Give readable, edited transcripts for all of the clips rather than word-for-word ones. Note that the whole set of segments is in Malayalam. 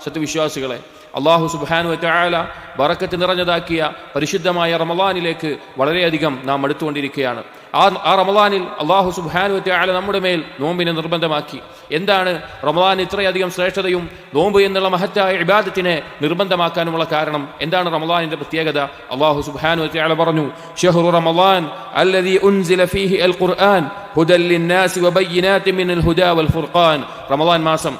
സത്യവിശ്വാസികളെ, അല്ലാഹു സുബ്ഹാനഹു വ തആല ബറക്കത്ത് നിറഞ്ഞതാക്കിയ പരിശുദ്ധമായ റമളാനിലേക്ക് വളരെയധികം നാം അടുത്തുകൊണ്ടിരിക്കുകയാണ്. ആ റമളാനിൽ അല്ലാഹു സുബ്ഹാനഹു വ തആല നമ്മുടെ മേൽ നോമ്പിനെ നിർബന്ധമാക്കി. എന്താണ് റമളാൻ ഇത്രയധികം ശ്രേഷ്ഠതയും നോമ്പ് എന്നുള്ള മഹത്തായ ഇബാദത്തിനെ നിർബന്ധമാക്കാനുമുള്ള കാരണം? എന്താണ് റമളാനിന്റെ പ്രത്യേകത? അല്ലാഹു സുബ്ഹാനഹു വ തആല പറഞ്ഞു, ഷഹ്റു റമളാൻ അല്ലദീ ഉൻസില ഫീഹി അൽ ഖുർആൻ ഹുദൽ ലിന്നാസി വബയ്യിനാതിൻ മിനൽ ഹുദാ വൽ ഫുർഖാൻ. റമളാൻ മാസം,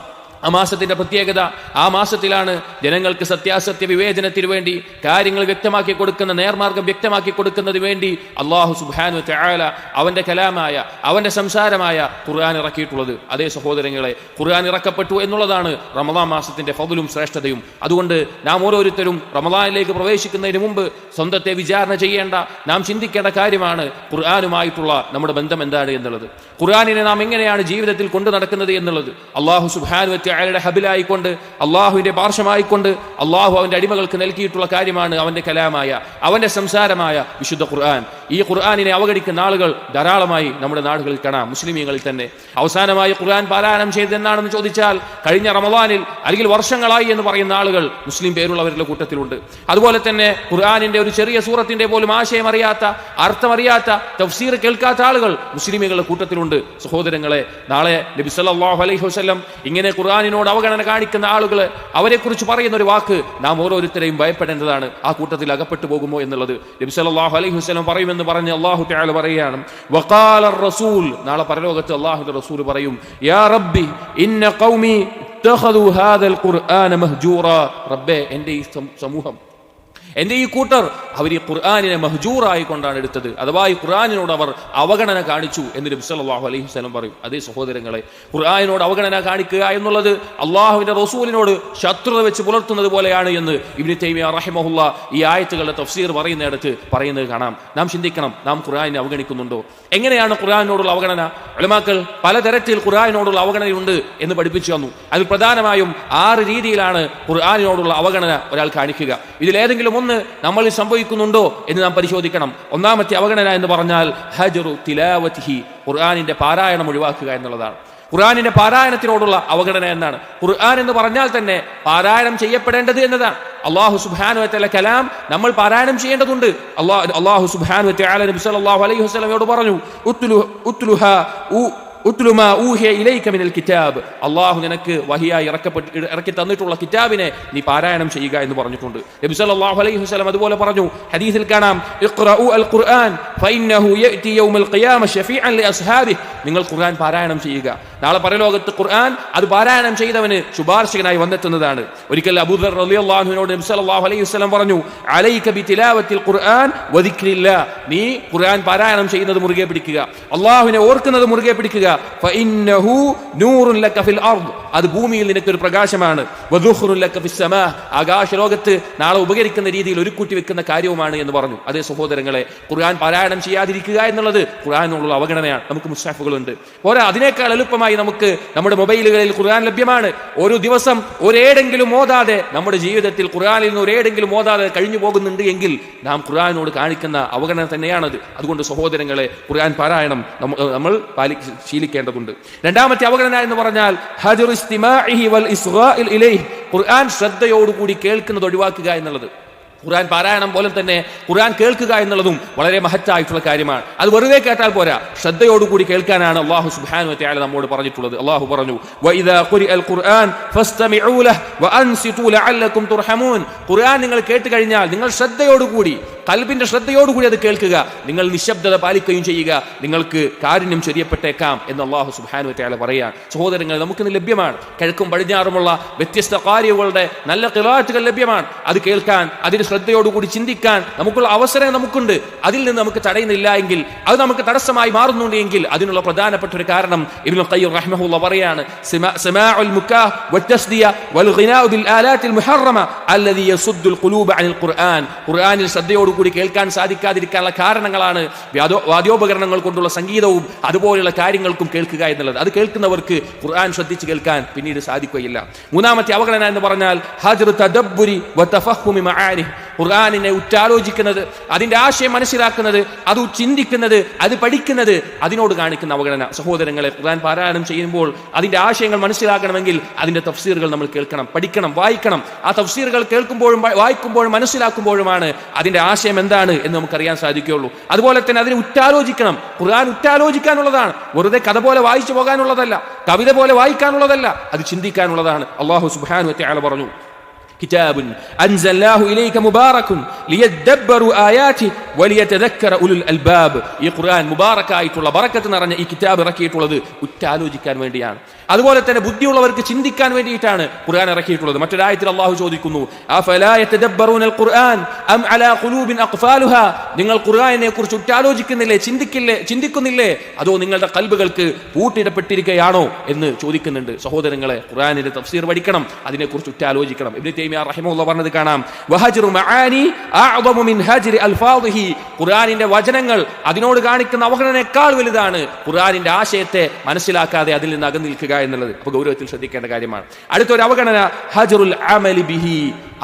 ആ മാസത്തിന്റെ പ്രത്യേകത, ആ മാസത്തിലാണ് ജനങ്ങൾക്ക് സത്യാസത്യ വിവേചനത്തിന് വേണ്ടി കാര്യങ്ങൾ വ്യക്തമാക്കി കൊടുക്കുന്ന, നേർമാർഗം വ്യക്തമാക്കി കൊടുക്കുന്നതിന് വേണ്ടി അല്ലാഹു സുബ്ഹാനഹു വ തആല അവന്റെ കലാമായ, അവന്റെ സംസാരമായ ഖുർആൻ ഇറക്കിയിട്ടുള്ളത്. അതേ സഹോദരങ്ങളെ, ഖുർആൻ ഇറക്കപ്പെട്ടു എന്നുള്ളതാണ് റമളാൻ മാസത്തിന്റെ ഫضലും ശ്രേഷ്ഠതയും. അതുകൊണ്ട് നാം ഓരോരുത്തരും റമളാനിലേക്ക് പ്രവേശിക്കുന്നതിന് മുമ്പ് സ്വന്തത്തെ വിചാരണ ചെയ്യേണ്ട, നാം ചിന്തിക്കേണ്ട കാര്യമാണ് ഖുർആനുമായിട്ടുള്ള നമ്മുടെ ബന്ധം എന്താണ് എന്നുള്ളത്. ഖുർആനിനെ നാം എങ്ങനെയാണ് ജീവിതത്തിൽ കൊണ്ടു നടക്കുന്നത് എന്നുള്ളത്. അല്ലാഹു സുബ്ഹാനഹു വ തആലയുടെ ഹബിലായിക്കൊണ്ട്, അള്ളാഹുവിന്റെ പാർശ്വമായിക്കൊണ്ട് അള്ളാഹു അവന്റെ അടിമകൾക്ക് നൽകിയിട്ടുള്ള കാര്യമാണ് അവന്റെ കലാമായ, അവന്റെ സംസാരമായ വിശുദ്ധ ഖുർആൻ. ഈ ഖുർആനിനെ അവഗണിക്കുന്ന ആളുകൾ ധാരാളമായി നമ്മുടെ നാടുകളിൽ കാണാം, മുസ്ലിമീങ്ങളിൽ തന്നെ. അവസാനമായി ഖുർആൻ പാരായണം ചെയ്തെന്നാണെന്ന് ചോദിച്ചാൽ കഴിഞ്ഞ റമളാനിൽ അല്ലെങ്കിൽ വർഷങ്ങളായി എന്ന് പറയുന്ന ആളുകൾ മുസ്ലിം പേരുള്ളവരുടെ കൂട്ടത്തിലുണ്ട്. അതുപോലെ തന്നെ ഖുർആനിന്റെ ഒരു ചെറിയ സൂറത്തിന്റെ പോലും ആശയം അറിയാത്ത, അർത്ഥമറിയാത്ത, തഫ്സീർ കേൾക്കാത്ത ആളുകൾ മുസ്ലിമീങ്ങളുടെ കൂട്ടത്തിലുണ്ട്. സഹോദരങ്ങളെ, നാളെ നബി സല്ലല്ലാഹു അലൈഹി വസല്ലം ഇങ്ങനെ ഖുർആനിനോട് അവഗണന കാണിക്കുന്ന ആളുകളെ, അവരെ കുറിച്ച് പറയുന്ന ഒരു വാക്ക് നാം ഓരോരുത്തരെയും ഭയപ്പെടേണ്ടതാണ്. ആ കൂട്ടത്തിൽ അകപ്പെട്ടു പോകുമോ എന്നുള്ളത്. നബി സല്ലല്ലാഹു അലൈഹി വസല്ലം പറയുമെന്ന് പറഞ്ഞ് അല്ലാഹു തആല പറയുകയാണ്, വഖാല റസൂൽ, നാളെ പരലോകത്ത് അല്ലാഹുവിന്റെ റസൂൽ പറയും, യാ റബ്ബി ഇന്ന ഖൗമി ഇത്തഖദു ഹാദൽ ഖുർആന മഹ്ജൂറാ. റബ്ബേ, എൻ്റെ ഈ സമൂഹം, എൻ്റെ ഈ കൂട്ടർ അവർ ഈ ഖുർആനിനെ മഹ്ജൂറായി കൊണ്ടാണ് എടുത്തത്, അഥവാ ഈ ഖുർആനിനോട് അവർ അവഗണന കാണിച്ചു എന്ന് നബി സല്ലല്ലാഹു അലൈഹി വസല്ലം പറയും. അതേ സഹോദരങ്ങളെ, ഖുർആനിനോട് അവഗണന കാണിക്കുക എന്നുള്ളത് അള്ളാഹുവിന്റെ റസൂലിനോട് ശത്രുത വെച്ച് പുലർത്തുന്നത് പോലെയാണ് എന്ന് ഇബ്നു തൈമിയ്യ റഹിമഹുല്ലാ ഈ ആയത്തുകളുടെ തഫ്സീർ പറയുന്നിടത്ത് പറയുന്നത് കാണാം. നാം ചിന്തിക്കണം, നാം ഖുർആനിനെ അവഗണിക്കുന്നുണ്ടോ? എങ്ങനെയാണ് ഖുർആനിനോടുള്ള അവഗണന? ഉലമാക്കൾ പലതരത്തിൽ ഖുർആനിനോടുള്ള അവഗണനയുണ്ട് എന്ന് പഠിപ്പിച്ചു തന്നു. അതിൽ പ്രധാനമായും 6 രീതിയിലാണ് ഖുർആനിനോടുള്ള അവഗണന ഒരാൾ കാണിക്കുക. ഇതിലേതെങ്കിലും ഒന്ന് നമ്മളിൽ സംഭവിക്കുന്നുണ്ടോ എന്ന് നാം പരിശോധിക്കണം. ഒന്നാമത്തെ അവഗണന എന്ന് പറഞ്ഞാൽ ഹജ്റു തിലാവതിഹി, ഖുർആനിന്റെ പാരായണം ഒഴിവാക്കുക എന്നുള്ളതാണ്. ഖുർആനിന്റെ പാരായണത്തിനോടുള്ള അവഗണന എന്നാണ്. ഖുർആൻ എന്ന് പറഞ്ഞാൽ തന്നെ പാരായണം ചെയ്യപ്പെടേണ്ടത് എന്നതാണ്. അല്ലാഹു സുബ്ഹാനഹു വ തആല കലാം നമ്മൾ പാരായണം ചെയ്യേണ്ടതുണ്ട്. അല്ലാഹു സുബ്ഹാനഹു വ തആല നബി സല്ലല്ലാഹു അലൈഹി വസല്ലമയോട് പറഞ്ഞു, ഉത്ലുമാ ഊഹിയ ഇലൈക മിനൽ കിതാബ്, അല്ലാഹു നിനക്ക് വഹിയായി ഇറക്കി തന്നിട്ടുള്ള കിതാബിനെ നീ പാരായണം ചെയ്യുക എന്ന് പറഞ്ഞിട്ടുണ്ട്. നബി സല്ലല്ലാഹു അലൈഹി വസല്ലം അതുപോലെ പറഞ്ഞു, ഹദീസിൽ കാണാം, ഇഖ്റഉ അൽ ഖുർആൻ ഫഇന്നഹു യഅതി യൗമൽ ഖിയാമ ശഫീഅൻ ലി അസ്ഹാബിഹി, നിങ്ങൾ ഖുർആൻ പാരായണം ചെയ്യുക. നാളെ പരലോകത്ത് ഖുർആൻ അത് പാരായണം ചെയ്തവന് ശുപാർശകനായി വന്നെത്തുന്നതാണ്. ഒരിക്കൽ അബൂദർ റളിയല്ലാഹു അൻഹുവിനോട് നബി സല്ലല്ലാഹു അലൈഹി വസല്ലം പറഞ്ഞു, അലൈക ബിതിലാവത്തിൽ ഖുർആൻ വദിക്രില്ലാ, നീ ഖുർആൻ പാരായണം ചെയ്യുന്നത് മുറുകെ പിടിക്കുക, അല്ലാഹുവിനെ ഓർക്കുന്നത് മുറുകെ പിടിക്കുക. ഫഇന്നഹു നൂറുൻ ലക ഫിൽ അർദ്, അത് ഭൂമിയിൽ നിനക്കൊരു പ്രകാശമാണ്. വദുഖ്റുൻ ലക ഫിസ് സമാ, ആകാശ ലോകത്ത് നാളെ ഉപകരിക്കുന്ന രീതിയിൽ ഒരു കൂട്ടി വെക്കുന്ന കാര്യവുമാണ് എന്ന് പറഞ്ഞു. അതേ സഹോദരങ്ങളെ, ഖുർആൻ പാരായണം ചെയ്യാതിരിക്കുക എന്നുള്ളത് ഖുർആനിനുള്ള അവഗണനയാണ്. നമുക്ക് മുസ്ഹഫുകളുണ്ട്, പോരാ അതിനേക്കാൾ എളുപ്പമായി നമുക്ക് നമ്മുടെ മൊബൈലുകളിൽ ഖുർആൻ ലഭ്യമാണ്. ഒരു ദിവസം ഒരേടെങ്കിലും ഓതാതെ നമ്മുടെ ജീവിതത്തിൽ ഖുർആനിൽ നിന്ന് ഒരേടെങ്കിലും ഓതാതെ കഴിഞ്ഞു പോകുന്നുണ്ട് എങ്കിൽ നാം ഖുർആനോട് കാണിക്കുന്ന അവഗണന തന്നെയാണത്. അതുകൊണ്ട് സഹോദരങ്ങളെ, ഖുർആൻ പാരായണം നമ്മൾ ശീലിക്കേണ്ടതുണ്ട്. രണ്ടാമത്തെ അവഗണന എന്ന് പറഞ്ഞാൽ ഹജ്റു ഇസ്തിമാഇഹി വൽ ഇസ്ഗാഇൽ ഇലൈഹി, ഖുർആൻ ശ്രദ്ധയോടുകൂടി കേൾക്കുന്നത് ഒഴിവാക്കുക എന്നുള്ളത്. ഖുർആൻ പാരായണം പോലെ തന്നെ ഖുർആൻ കേൾക്കുക എന്നുള്ളതും വളരെ മഹത്തായിട്ടുള്ള കാര്യമാണ്. അത് വെറുതെ കേട്ടാൽ പോരാ, ശ്രദ്ധയോടുകൂടി കേൾക്കാനാണ് അല്ലാഹു സുബ്ഹാനഹു വ തആല നമ്മോട് പറഞ്ഞിട്ടുള്ളത്. അല്ലാഹു പറഞ്ഞു, വഇദാ ഖുരിഅൽ ഖുർആൻ ഫസ്തമിഊ ലഹു വഅൻസിതു ലഅല്ലകും തുർഹമൂൻ, ഖുർആൻ നിങ്ങൾ കേട്ട് കഴിഞ്ഞാൽ നിങ്ങൾ ശ്രദ്ധയോടുകൂടി, ഖൽബിന്റെ ശ്രദ്ധയോടുകൂടി അത് കേൾക്കുക, നിങ്ങൾ നിശബ്ദത പാലിക്കുകയും ചെയ്യുക, നിങ്ങൾക്ക് കാരുണ്യം ചൊരിയപ്പെട്ടേക്കാം എന്ന് അല്ലാഹു സുബ്ഹാനഹു വ തആല പറയാൻ. സഹോദരങ്ങൾ, നമുക്കിന്ന് ലഭ്യമാണ്, കിഴക്കും പടിഞ്ഞാറുമുള്ള വ്യത്യസ്ത ഖാരികളുടെ നല്ല ഖിറാഅത്തുകൾ ലഭ്യമാണ്. അത് കേൾക്കാൻ, അതിന് ശ്രദ്ധയോടുകൂടി ചിന്തിക്കാൻ നമുക്കുള്ള അവസരം നമുക്കുണ്ട്. അതിൽ നിന്ന് നമുക്ക് തടയുന്നില്ല എങ്കിൽ, അത് നമുക്ക് തടസ്സമായി മാറുന്നുണ്ട് എങ്കിൽ അതിനുള്ള പ്രധാനപ്പെട്ട ഒരു കാരണം ഇബ്നു ഖയ്യിം റഹിമഹുല്ലാഹ് പറയാണ്, സമാഉൽ മുകാഹ് വത്തസ്ദിയ വൽ ഗിനാഉ ബിൽ ആലാത്തിൽ മുഹറമ അല്ലദി യസുദ്ദുൽ ഖുലൂബ അനിൽ ഖുർആൻ, ഖുർആനിൽ ശ്രദ്ധയോടുകൂടി കേൾക്കാൻ സാധിക്കാതിരിക്കാനുള്ള കാരണങ്ങളാണ് വാദ്യോപകരണങ്ങൾ കൊണ്ടുള്ള സംഗീതവും അതുപോലെയുള്ള കാര്യങ്ങൾക്കും കേൾക്കുക എന്നുള്ളത്. അത് കേൾക്കുന്നവർക്ക് ഖുർആൻ ശ്രദ്ധിച്ച് കേൾക്കാൻ പിന്നീട് സാധിക്കുകയില്ല. മൂന്നാമത്തെ അവഗണന എന്ന് പറഞ്ഞാൽ ഹജ്റു തദബ്ബുരി വതഫഹുമി മആനിഹി, ഖുർആനിനെ ഉറ്റാലോചിക്കുന്നത്, അതിന്റെ ആശയം മനസ്സിലാക്കുന്നത്, അത് ചിന്തിക്കുന്നത്, അത് പഠിക്കുന്നത്, അതിനോട് കാണിക്കുന്ന അവഗണന. സഹോദരങ്ങളെ, ഖുർആൻ പാരായണം ചെയ്യുമ്പോൾ അതിന്റെ ആശയങ്ങൾ മനസ്സിലാക്കണമെങ്കിൽ അതിന്റെ തഫ്സീറുകൾ നമ്മൾ കേൾക്കണം, പഠിക്കണം, വായിക്കണം. ആ തഫ്സീറുകൾ കേൾക്കുമ്പോഴും വായിക്കുമ്പോഴും മനസ്സിലാക്കുമ്പോഴുമാണ് അതിന്റെ ആശയം എന്താണ് എന്ന് നമുക്കറിയാൻ സാധിക്കുകയുള്ളൂ. അതുപോലെ തന്നെ അതിനെ ഉറ്റാലോചിക്കണം. ഖുർആൻ ഉറ്റാലോചിക്കാനുള്ളതാണ്, വെറുതെ കഥ പോലെ വായിച്ചു പോകാനുള്ളതല്ല, കവിത പോലെ വായിക്കാനുള്ളതല്ല, അത് ചിന്തിക്കാനുള്ളതാണ്. അല്ലാഹു സുബ്ഹാനഹു വ തആല പറഞ്ഞു, കിതാബുൻ അൻസൽനാഹു ഇലൈക മുബാറകുൻ ലിയദബ്ബറു ആയാതി വലിയതദക്കറ ഉലുൽ അൽബാബ്. ഈ ഖുർആൻ മുബാറക്കായിട്ടുള്ള, ബറക്കത്ത് നിറഞ്ഞ ഈ കിതാബ് ഇറക്കിയിട്ടുള്ളത് ഉറ്റാലോചിക്കാൻ വേണ്ടിയാണ്. അതുപോലെ തന്നെ ബുദ്ധിയുള്ളവർക്ക് ചിന്തിക്കാൻ വേണ്ടിയിട്ടാണ് ഖുർആൻ ഇറക്കിയിട്ടുള്ളത്. മറ്റൊരായത്തിൽ അല്ലാഹു ചോദിക്കുന്നു, അഫലാ യതദബ്ബറൂനൽ ഖുർആൻ അം അലാ ഖുലൂബിൻ അഖ്ഫാലുഹാ. നിങ്ങൾ ഖുർആനിനെ കുറിച്ച് ഉറ്റാലോചിക്കുന്നില്ലേ, ചിന്തിക്കുന്നില്ലേ, അതോ നിങ്ങളുടെ ഖൽബുകൾക്ക് പൂട്ടിടപ്പെട്ടിരിക്കുകയാണോ എന്ന് ചോദിക്കുന്നുണ്ട്. സഹോദരങ്ങളെ, ഖുർആനിന്റെ തഫ്സീർ പഠിക്കണം, അതിനെക്കുറിച്ച് ഉറ്റാലോചിക്കണം. ഇബ്നു തൈമിയ റഹിമഹുല്ലാഹ് പറഞ്ഞത് കാണാം, വഹജ്റു മആനി അഅ്ദമു മിൻ ഹജ്രി അൽഫാദിഹി. ഖുർആനിന്റെ വചനങ്ങൾ അതിനോട് കാണിക്കുന്ന അവഗണനയേക്കാൾ വലുതാണ് ഖുർആനിന്റെ ആശയത്തെ മനസ്സിലാക്കാതെ അതിൽ നിന്ന് അകന്നു നിൽക്കുക എന്നുള്ളത്. അപ്പോൾ ഗൗരവത്തിൽ ശ്രദ്ധിക്കേണ്ട കാര്യമാണ്. അടുത്തൊരു അവഗണന ഹജ്റുൽ അമലി ബിഹി.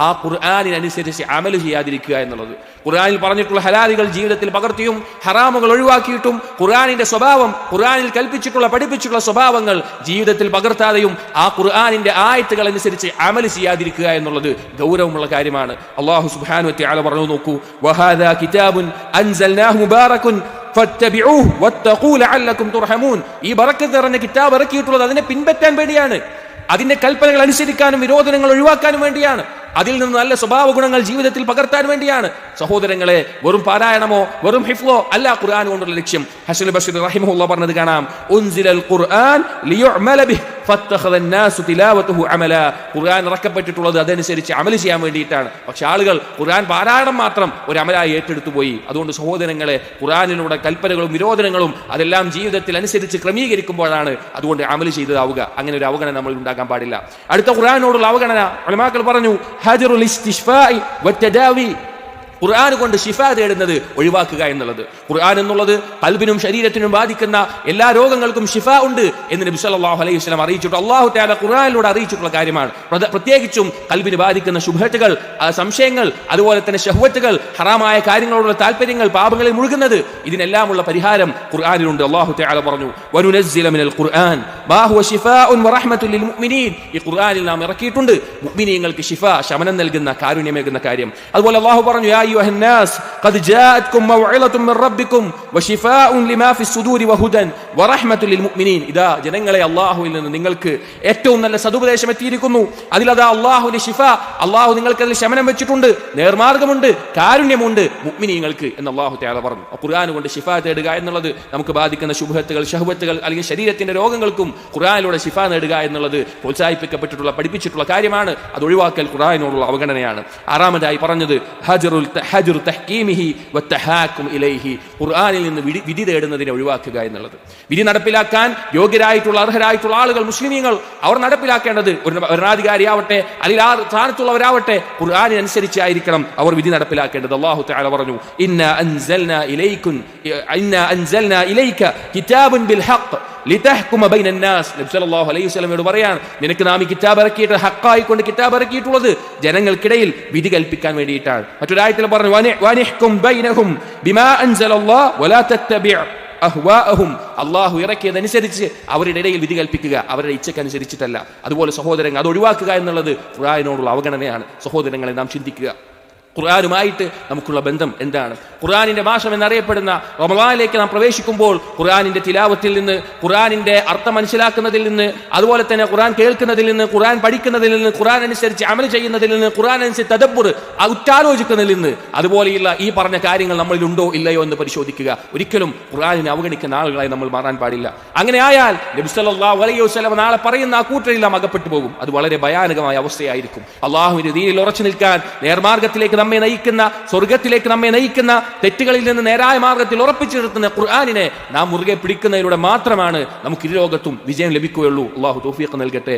ആ ഖുർആനിനനുസരിച്ച് അമൽ ചെയ്യാതിരിക്കുക എന്നുള്ളത്. ഖുർആനിൽ പറഞ്ഞിട്ടുള്ള ഹലാലുകൾ ജീവിതത്തിൽ പകർത്തിയും ഹറാമുകൾ ഒഴിവാക്കിയിട്ടും ഖുർആനിന്റെ സ്വഭാവം, ഖുർആനിൽ കൽപ്പിച്ചിട്ടുള്ള പഠിപ്പിച്ചിട്ടുള്ള സ്വഭാവങ്ങൾ ജീവിതത്തിൽ പകർത്താതെയും ആ ഖുർആനിന്റെ ആയത്തുകൾ അനുസരിച്ച് അമൽ ചെയ്യാതിരിക്കുക എന്നുള്ളത് ഗൗരവമുള്ള കാര്യമാണ്. അല്ലാഹു സുബ്ഹാനഹു വ തആല പറഞ്ഞു, നോക്കൂ, വഹാദാ കിതാബുൻ അൻസൽനാഹു മുബാറകുൻ ഫത്തബിഊഹു വത്തഖൂ ലഅല്ലകും തുർഹമൂൻ. ഈ ബറക്കത്ത് നിറഞ്ഞ കിതാബ് ഇറക്കിയിട്ടുള്ളത് അതിനെ പിൻപറ്റാൻ വേണ്ടിയാണ്, അതിന്റെ കൽപ്പനകൾ അനുസരിക്കാനും വിരോധനങ്ങൾ ഒഴിവാക്കാനും വേണ്ടിയാണ്, അതിൽ നിന്ന് നല്ല സ്വഭാവ ഗുണങ്ങൾ ജീവിതത്തിൽ പകർത്താൻ വേണ്ടിയാണ്. സഹോദരങ്ങളെ, വെറും പാരായണമോ വെറും ഹിഫ്ളോ അല്ല ഖുർആൻ കൊണ്ടുള്ള ലക്ഷ്യം. ഹസൻ ബസ്രി റഹിമഹുല്ലാഹ് പറഞ്ഞത് കാണാം, ഉൻസിലൽ ഖുർആൻ ലിയുഅമല ബിഹി ഫത്തഖദ الناس തിലാവതുഹു അമല. ഖുർആൻ ഇറക്കപ്പെട്ടിട്ടുള്ളത് അതനുസരിച്ച് അമൽ ചെയ്യാൻ വേണ്ടിയിട്ടാണ്. പക്ഷെ ആളുകൾ ഖുർആൻ പാരായണം മാത്രം ഒരു അമലായി ഏറ്റെടുത്തു പോയി. അതുകൊണ്ട് സഹോദരങ്ങളെ, ഖുർആനിലൂടെ കൽപ്പനകളും വിരോധനങ്ങളും അതെല്ലാം ജീവിതത്തിൽ അനുസരിച്ച് ക്രമീകരിക്കുമ്പോഴാണ് അതുകൊണ്ട് അമൽ ചെയ്തതാവുക. അങ്ങനെ ഒരു അവഗണന നമ്മൾ ഉണ്ടാക്കാൻ പാടില്ല. അടുത്ത ഖുർആനോടുള്ള അവഗണന ഉലമാക്കൾ പറഞ്ഞു, ഹജ്റുൽ ഇസ്തിശ്ഫാഇ വത്തദാവി. ഖുർആൻ കൊണ്ട് ശിഫ തേടുന്നത് ഒഴിവാക്കുക എന്നുള്ളത്. ഖുർആൻ എന്നുള്ളത് ഖൽബിനും ശരീരത്തിനും ബാധിക്കുന്ന എല്ലാ രോഗങ്ങൾക്കും ശിഫ ഉണ്ട് എന്ന് നബി സല്ലല്ലാഹു അലൈഹി വസല്ലം അറിയിച്ചിട്ട് അല്ലാഹു തആല ഖുർആനിലൂടെ അറിയിച്ചിട്ടുള്ള കാര്യമാണ്. പ്രത്യേകിച്ചും ഖൽബിന് ബാധിക്കുന്ന ശുബ്ഹത്തുകൾ, സംശയങ്ങൾ, അതുപോലെ തന്നെ ശഹ്വത്തുകൾ, ഹറാമായ കാര്യങ്ങളോടുള്ള താല്പര്യങ്ങൾ, പാപങ്ങളിൽ മുഴുകുന്നത്, ഇതിനെല്ലാമുള്ള പരിഹാരം ഖുർആനിലുണ്ട്. അല്ലാഹു തആല പറഞ്ഞു, വനുനസ്സില മിനൽ ഖുർആൻ മാ ഹുവ ശിഫാഉൻ വറഹ്മത്തുൻ ലിൽ മുഅ്മിനീൻ. ഈ ഖുർആനിൽ നാം ഇറക്കിയിട്ടുണ്ട് മുഅ്മിനീങ്ങൾക്ക് ശിഫ, ശമനം നൽകുന്ന, കാരുണ്യമേകുന്ന കാര്യം. അതുപോലെ അല്ലാഹു പറഞ്ഞു, യാ أيها الناس قد جاءتكم موعظة من ربكم وشفاء لما في الصدور وهدى ورحمة للمؤمنين. ഇതാ ജനങ്ങളെ, അല്ലാഹുവിൽ നിന്ന് നിങ്ങൾക്ക് ഏറ്റവും നല്ല സദുപദേശം എത്തിയിരിക്കുന്നു. അതിലതാ അല്ലാഹുവിന്റെ ശിഫ, അല്ലാഹു നിങ്ങൾക്ക് അതിൽ ശമനം വെച്ചിട്ടുണ്ട്, നേർമാർഗമുണ്ട്, കാരുണ്യമുണ്ട് മുഅ്മിനീങ്ങൾക്ക് എന്ന് അല്ലാഹു തആല പറഞ്ഞു. ഖുർആൻ കൊണ്ട് ശിഫ തേടുക എന്നുള്ളത് നമുക്ക് ബാധിക്കുന്ന ശുബ്ഹത്തുകൾ, ശഹ്വത്തുകൾ അല്ലെങ്കിൽ ശരീരത്തിന്റെ രോഗങ്ങൾക്കും ഖുർആനിലൂടെ ശിഫ നേടുക എന്നുള്ളത് പ്രോത്സാഹിപ്പിക്കപ്പെട്ടിട്ടുള്ള, പഠിപ്പിച്ചിട്ടുള്ള കാര്യമാണ്. അത് ഒഴിവാക്കൽ ഖുർആനിനോടുള്ള അവഗണനയാണ്. ആറാമതായി പറഞ്ഞത് ഹജ്റു തഹ്കീമിഹി വത്തഹാക്കും ഇലൈഹി. ഖുർആനിൽ നിന്ന് വിധി തേടുന്നതിനെ ഒഴിവാക്കുക എന്നുള്ളത്. വിധി നടപ്പിലാക്കാൻ യോഗ്യരായിട്ടുള്ള, അർഹരായിട്ടുള്ള ആളുകൾ, മുസ്ലിമീങ്ങൾ, അവർ നടപ്പിലാക്കേണ്ടത്, ഒരു ഭരണാധികാരിയാവട്ടെ അല്ലെങ്കിൽ ആ സ്ഥാനത്തുള്ളവരാവട്ടെ, ഖുർആനിനനുസരിച്ചായിരിക്കണം അവർ വിധി നടപ്പിലാക്കേണ്ടത്. അല്ലാഹു തആല പറഞ്ഞു, ഇന്നാ അൻസൽനാ ഇലൈക കിതാബൻ ബിൽ ഹഖ് ലിതഹ്കുമ ബൈനൻ നാസ്. നബി സല്ലല്ലാഹു അലൈഹി വസല്ലമയോട് പറയാണ്, നിനക്ക് നാം ഈ കിതാബ് ഇറക്കിയിട്ട്, ഹഖായി കൊണ്ട് കിതാബ് ഇറക്കിയിട്ടുള്ളത് ജനങ്ങൾക്കിടയിൽ വിധി കൽപ്പിക്കാൻ വേണ്ടിയിട്ടാണ്. മറ്റൊരായത്തിൽ പറഞ്ഞു, വനിഹ്കും ബൈനഹും ബിമാ അൻസലല്ലാഹു വലാ തത്തബിഅ അഹ്വാഅഹും. അല്ലാഹു ഇറക്കിയതനുസരിച്ച് അവരുടെ ഇടയിൽ വിധി കൽപ്പിക്കുക, അവരുടെ ഇച്ഛക്കനുസരിച്ചിട്ടല്ല. അതുപോലെ സഹോദരങ്ങൾ, അത് ഒഴിവാക്കുക എന്നുള്ളത് ഖുർആനിനോടുള്ള അവഗണനയാണ്. സഹോദരങ്ങളെ, നാം ചിന്തിക്കുക, ഖുർആനുമായിട്ട് നമുക്കുള്ള ബന്ധം എന്താണ്? ഖുർആനിന്റെ മാസം എന്നറിയപ്പെടുന്ന റമളാനിലേക്ക് നാം പ്രവേശിക്കുമ്പോൾ ഖുർആനിന്റെ തിലാവത്തിൽ നിന്ന്, ഖുർആനിന്റെ അർത്ഥം മനസ്സിലാക്കുന്നതിൽ നിന്ന്, അതുപോലെ തന്നെ ഖുർആൻ കേൾക്കുന്നതിൽ നിന്ന്, ഖുർആൻ പഠിക്കുന്നതിൽ നിന്ന്, ഖുർആൻ അനുസരിച്ച് അമൽ ചെയ്യുന്നതിൽ നിന്ന്, ഖുർആൻ അനുസരിച്ച് തദബ്ബുർ, ഉറ്റാലോചിക്കുന്നതിൽ നിന്ന്, അതുപോലെയുള്ള ഈ പറഞ്ഞ കാര്യങ്ങൾ നമ്മളിലുണ്ടോ ഇല്ലയോ എന്ന് പരിശോധിക്കുക. ഒരിക്കലും ഖുർആനിനെ അവഗണിക്കുന്ന ആളുകളായി നമ്മൾ മാറാൻ പാടില്ല. അങ്ങനെ ആയാൽ നബി സല്ലല്ലാഹു അലൈഹി വസല്ലം നാളെ പറയുന്ന ആ കൂട്ടരിൽ നാം അകപ്പെട്ടു പോകും. അത് വളരെ ഭയാനകമായ അവസ്ഥയായിരിക്കും. അല്ലാഹുവിന്റെ ദീനിൽ ഉറച്ചു നിൽക്കാൻ, നേർമാർഗത്തിലേക്ക് നമ്മെ നയിക്കുന്ന, സ്വർഗത്തിലേക്ക് നമ്മെ നയിക്കുന്ന, തെറ്റുകളിൽ നിന്ന് നേരായ മാർഗത്തിൽ ഉറപ്പിച്ചു നിർത്തുന്ന ഖുർആനിനെ നാം മുറുകെ പിടിക്കുന്നതിലൂടെ മാത്രമാണ് നമുക്ക് ഇരുലോകത്തും വിജയം ലഭിക്കുകയുള്ളൂ. അല്ലാഹു തൗഫീഖ് നൽകട്ടെ.